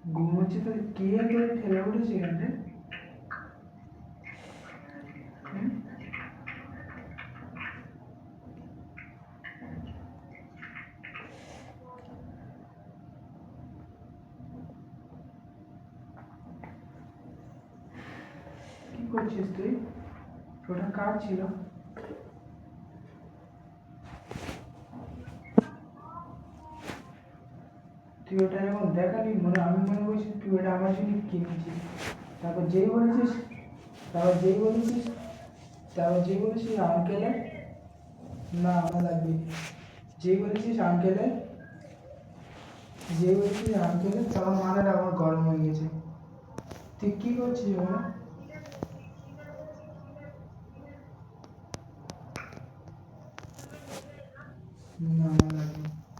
ঘুমোচ্ছে তো কে করে ঠেলে উঠেছে এখানে? কি করছিস তুই? ওটা কার ছিল? তুই ওটা যখন দেখালি আমি মনে করছি তুই ওটা আমার জন্য কিনেছিস। তারপর যেই বলেছিস তারপর যেই বলেছিস আঙ্কেলের, না আমার লাগবে। যেই বলেছিস আঙ্কেলের তখন মাথাটা আমার গরম হয়ে গেছে। তুই কি করছিস ওখানে? না আমার লাগবে।